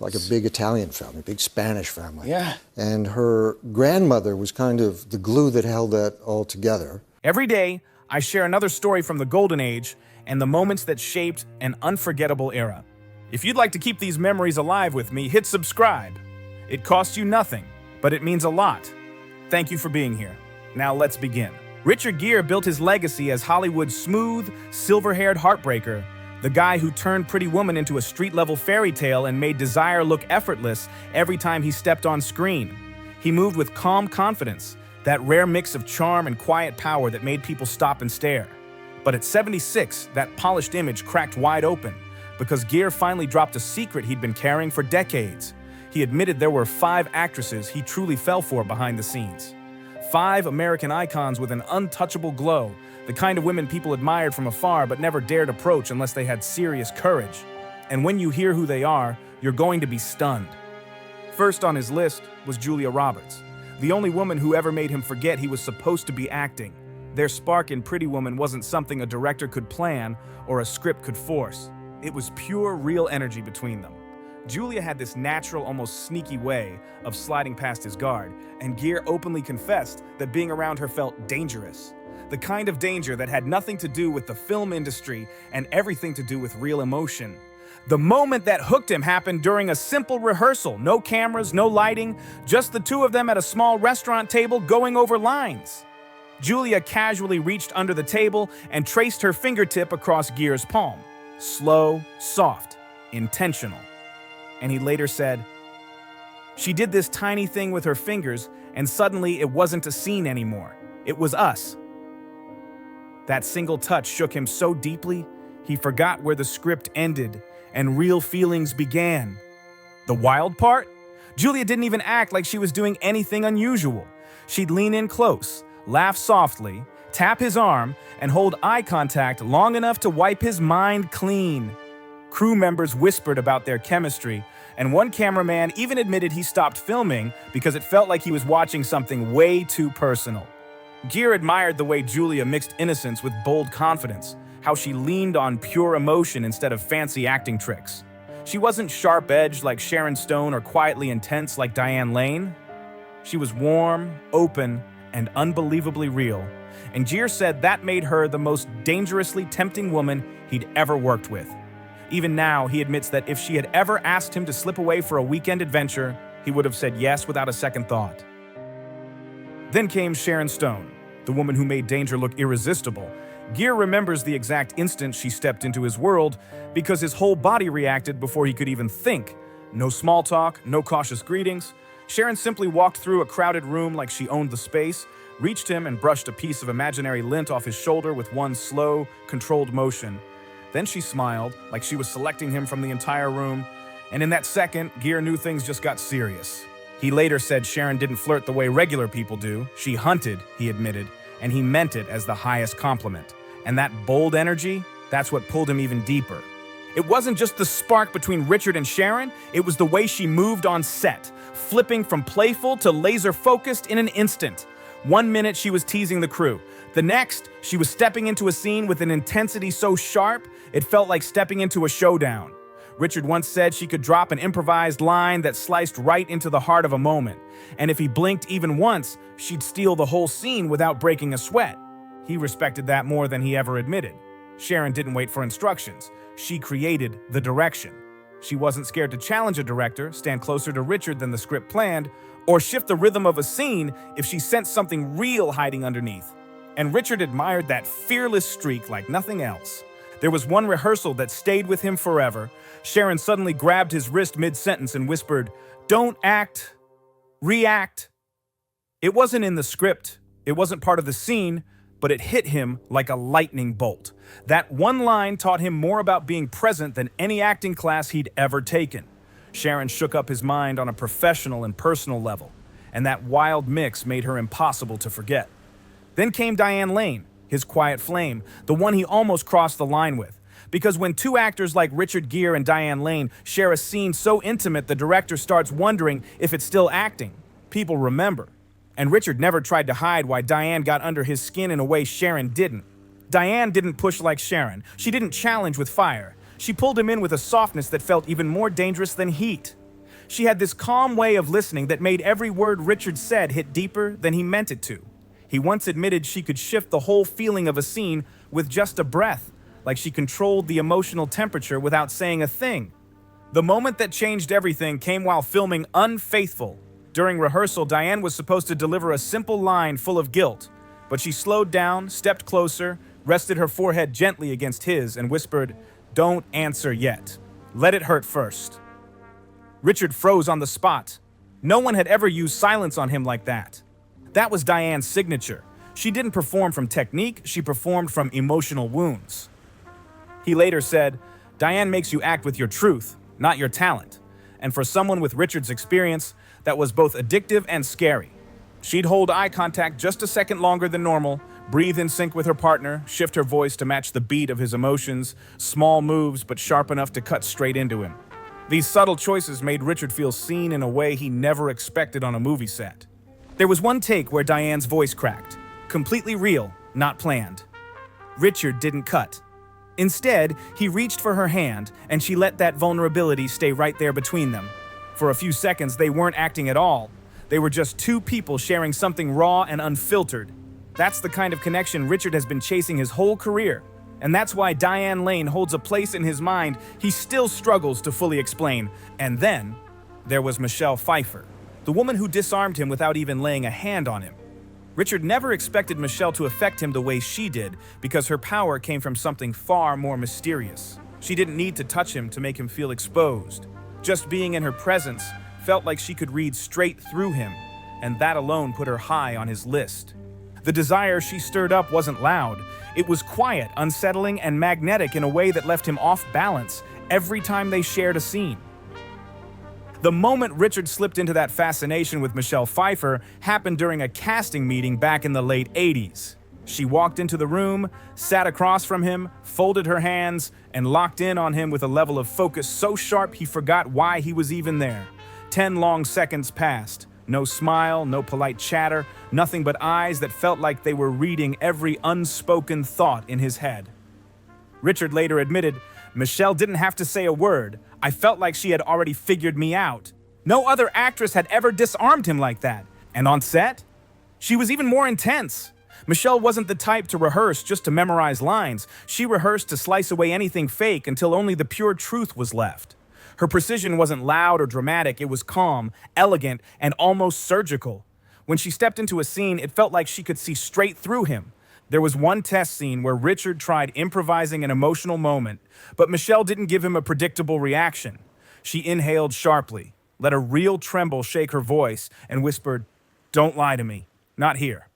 like a big Italian family, big Spanish family. Yeah. And her grandmother was kind of the glue that held that all together. Every day, I share another story from the Golden Age and the moments that shaped an unforgettable era. If you'd like to keep these memories alive with me, hit subscribe. It costs you nothing, but it means a lot. Thank you for being here. Now let's begin. Richard Gere built his legacy as Hollywood's smooth, silver-haired heartbreaker, the guy who turned Pretty Woman into a street-level fairy tale and made desire look effortless every time he stepped on screen. He moved with calm confidence, that rare mix of charm and quiet power that made people stop and stare. But at 76, that polished image cracked wide open, because Gere finally dropped a secret he'd been carrying for decades. He admitted there were 5 actresses he truly fell for behind the scenes. 5 American icons with an untouchable glow, the kind of women people admired from afar but never dared approach unless they had serious courage. And when you hear who they are, you're going to be stunned. First on his list was Julia Roberts, the only woman who ever made him forget he was supposed to be acting. Their spark in Pretty Woman wasn't something a director could plan or a script could force. It was pure, real energy between them. Julia had this natural, almost sneaky way of sliding past his guard, and Gere openly confessed that being around her felt dangerous. The kind of danger that had nothing to do with the film industry and everything to do with real emotion. The moment that hooked him happened during a simple rehearsal. No cameras, no lighting, just the two of them at a small restaurant table going over lines. Julia casually reached under the table and traced her fingertip across Gere's palm. Slow, soft, intentional. And he later said, "She did this tiny thing with her fingers, and suddenly it wasn't a scene anymore. It was us." That single touch shook him so deeply, he forgot where the script ended and real feelings began. The wild part? Julia didn't even act like she was doing anything unusual. She'd lean in close, laugh softly, tap his arm, and hold eye contact long enough to wipe his mind clean. Crew members whispered about their chemistry, and one cameraman even admitted he stopped filming because it felt like he was watching something way too personal. Gere admired the way Julia mixed innocence with bold confidence, how she leaned on pure emotion instead of fancy acting tricks. She wasn't sharp-edged like Sharon Stone or quietly intense like Diane Lane. She was warm, open, and unbelievably real, and Gere said that made her the most dangerously tempting woman he'd ever worked with. Even now, he admits that if she had ever asked him to slip away for a weekend adventure, he would have said yes without a second thought. Then came Sharon Stone, the woman who made danger look irresistible. Gere remembers the exact instant she stepped into his world because his whole body reacted before he could even think. No small talk, no cautious greetings. Sharon simply walked through a crowded room like she owned the space, reached him and brushed a piece of imaginary lint off his shoulder with one slow, controlled motion. Then she smiled, like she was selecting him from the entire room, and in that second, Gere knew things just got serious. He later said Sharon didn't flirt the way regular people do. She hunted, he admitted, and he meant it as the highest compliment. And that bold energy, that's what pulled him even deeper. It wasn't just the spark between Richard and Sharon, it was the way she moved on set, flipping from playful to laser-focused in an instant. One minute she was teasing the crew. The next, she was stepping into a scene with an intensity so sharp, it felt like stepping into a showdown. Richard once said she could drop an improvised line that sliced right into the heart of a moment. And if he blinked even once, she'd steal the whole scene without breaking a sweat. He respected that more than he ever admitted. Sharon didn't wait for instructions. She created the direction. She wasn't scared to challenge a director, stand closer to Richard than the script planned, or shift the rhythm of a scene if she sensed something real hiding underneath. And Richard admired that fearless streak like nothing else. There was one rehearsal that stayed with him forever. Sharon suddenly grabbed his wrist mid-sentence and whispered, "Don't act, react." It wasn't in the script, it wasn't part of the scene, but it hit him like a lightning bolt. That one line taught him more about being present than any acting class he'd ever taken. Sharon shook up his mind on a professional and personal level, and that wild mix made her impossible to forget. Then came Diane Lane, his quiet flame, the one he almost crossed the line with. Because when two actors like Richard Gere and Diane Lane share a scene so intimate the director starts wondering if it's still acting, people remember. And Richard never tried to hide why Diane got under his skin in a way Sharon didn't. Diane didn't push like Sharon. She didn't challenge with fire. She pulled him in with a softness that felt even more dangerous than heat. She had this calm way of listening that made every word Richard said hit deeper than he meant it to. He once admitted she could shift the whole feeling of a scene with just a breath, like she controlled the emotional temperature without saying a thing. The moment that changed everything came while filming Unfaithful. During rehearsal, Diane was supposed to deliver a simple line full of guilt, but she slowed down, stepped closer, rested her forehead gently against his, and whispered, "Don't answer yet. Let it hurt first." Richard froze on the spot. No one had ever used silence on him like that. That was Diane's signature. She didn't perform from technique, she performed from emotional wounds. He later said, "Diane makes you act with your truth, not your talent." And for someone with Richard's experience, that was both addictive and scary. She'd hold eye contact just a second longer than normal, breathe in sync with her partner, shift her voice to match the beat of his emotions, small moves but sharp enough to cut straight into him. These subtle choices made Richard feel seen in a way he never expected on a movie set. There was one take where Diane's voice cracked. Completely real, not planned. Richard didn't cut. Instead, he reached for her hand, and she let that vulnerability stay right there between them. For a few seconds, they weren't acting at all. They were just two people sharing something raw and unfiltered. That's the kind of connection Richard has been chasing his whole career. And that's why Diane Lane holds a place in his mind he still struggles to fully explain. And then, there was Michelle Pfeiffer, the woman who disarmed him without even laying a hand on him. Richard never expected Michelle to affect him the way she did, because her power came from something far more mysterious. She didn't need to touch him to make him feel exposed. Just being in her presence felt like she could read straight through him, and that alone put her high on his list. The desire she stirred up wasn't loud. It was quiet, unsettling, and magnetic in a way that left him off balance every time they shared a scene. The moment Richard slipped into that fascination with Michelle Pfeiffer happened during a casting meeting back in the late 80s. She walked into the room, sat across from him, folded her hands, and locked in on him with a level of focus so sharp he forgot why he was even there. 10 long seconds passed. No smile, no polite chatter, nothing but eyes that felt like they were reading every unspoken thought in his head. Richard later admitted, "Michelle didn't have to say a word. I felt like she had already figured me out. No other actress had ever disarmed him like that. And on set, she was even more intense. Michelle wasn't the type to rehearse just to memorize lines. She rehearsed to slice away anything fake until only the pure truth was left. Her precision wasn't loud or dramatic, it was calm, elegant, and almost surgical. When she stepped into a scene, it felt like she could see straight through him. There was one test scene where Richard tried improvising an emotional moment, but Michelle didn't give him a predictable reaction. She inhaled sharply, let a real tremble shake her voice, and whispered, "Don't lie to me. Not here."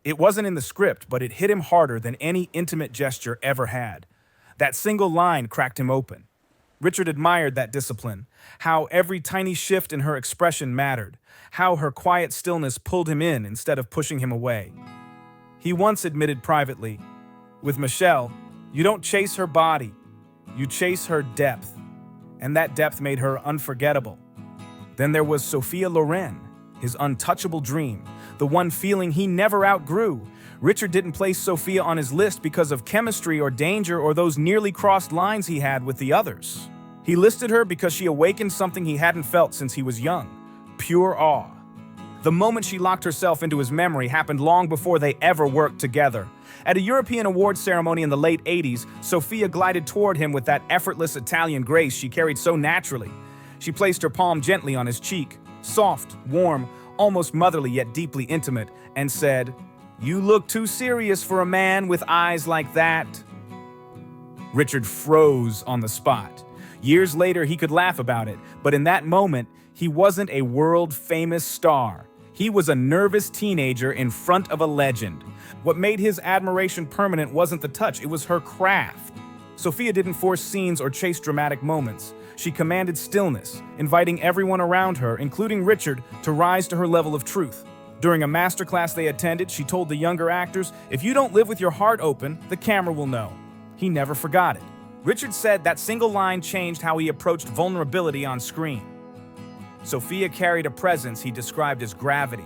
It wasn't in the script, but it hit him harder than any intimate gesture ever had. That single line cracked him open. Richard admired that discipline, how every tiny shift in her expression mattered, how her quiet stillness pulled him in instead of pushing him away. He once admitted privately, "With Michelle, you don't chase her body, you chase her depth." And that depth made her unforgettable. Then there was Sophia Loren, his untouchable dream, the one feeling he never outgrew. Richard didn't place Sophia on his list because of chemistry or danger or those nearly crossed lines he had with the others. He listed her because she awakened something he hadn't felt since he was young, pure awe. The moment she locked herself into his memory happened long before they ever worked together. At a European awards ceremony in the late 80s, Sophia glided toward him with that effortless Italian grace she carried so naturally. She placed her palm gently on his cheek, soft, warm, almost motherly yet deeply intimate, and said, "You look too serious for a man with eyes like that." Richard froze on the spot. Years later, he could laugh about it, but in that moment, he wasn't a world-famous star. He was a nervous teenager in front of a legend. What made his admiration permanent wasn't the touch, it was her craft. Sophia didn't force scenes or chase dramatic moments. She commanded stillness, inviting everyone around her, including Richard, to rise to her level of truth. During a masterclass they attended, she told the younger actors, "If you don't live with your heart open, the camera will know." He never forgot it. Richard said that single line changed how he approached vulnerability on screen. Sophia carried a presence he described as gravity,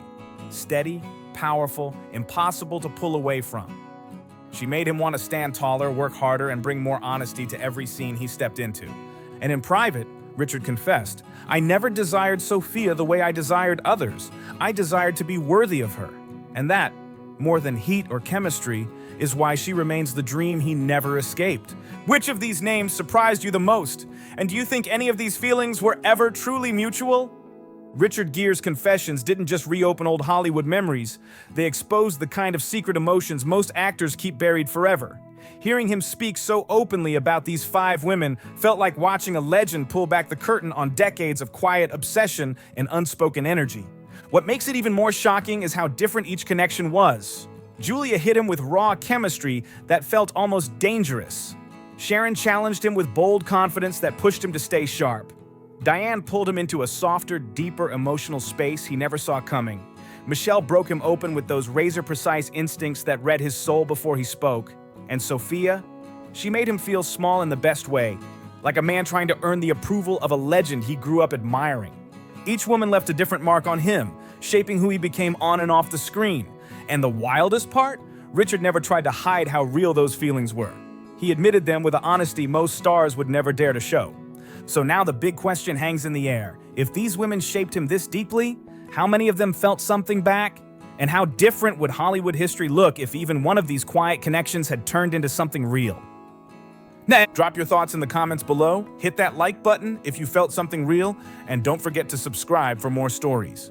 steady, powerful, impossible to pull away from. She made him want to stand taller, work harder, and bring more honesty to every scene he stepped into. And in private, Richard confessed. "I never desired Sophia the way I desired others. I desired to be worthy of her. And that, more than heat or chemistry, is why she remains the dream he never escaped." Which of these names surprised you the most? And do you think any of these feelings were ever truly mutual? Richard Gere's confessions didn't just reopen old Hollywood memories, they exposed the kind of secret emotions most actors keep buried forever. Hearing him speak so openly about these 5 women felt like watching a legend pull back the curtain on decades of quiet obsession and unspoken energy. What makes it even more shocking is how different each connection was. Julia hit him with raw chemistry that felt almost dangerous. Sharon challenged him with bold confidence that pushed him to stay sharp. Diane pulled him into a softer, deeper emotional space he never saw coming. Michelle broke him open with those razor-precise instincts that read his soul before he spoke. And Sophia? She made him feel small in the best way, like a man trying to earn the approval of a legend he grew up admiring. Each woman left a different mark on him, shaping who he became on and off the screen. And the wildest part? Richard never tried to hide how real those feelings were. He admitted them with an honesty most stars would never dare to show. So now the big question hangs in the air. If these women shaped him this deeply, how many of them felt something back? And how different would Hollywood history look if even one of these quiet connections had turned into something real? Now, drop your thoughts in the comments below, hit that like button if you felt something real, and don't forget to subscribe for more stories.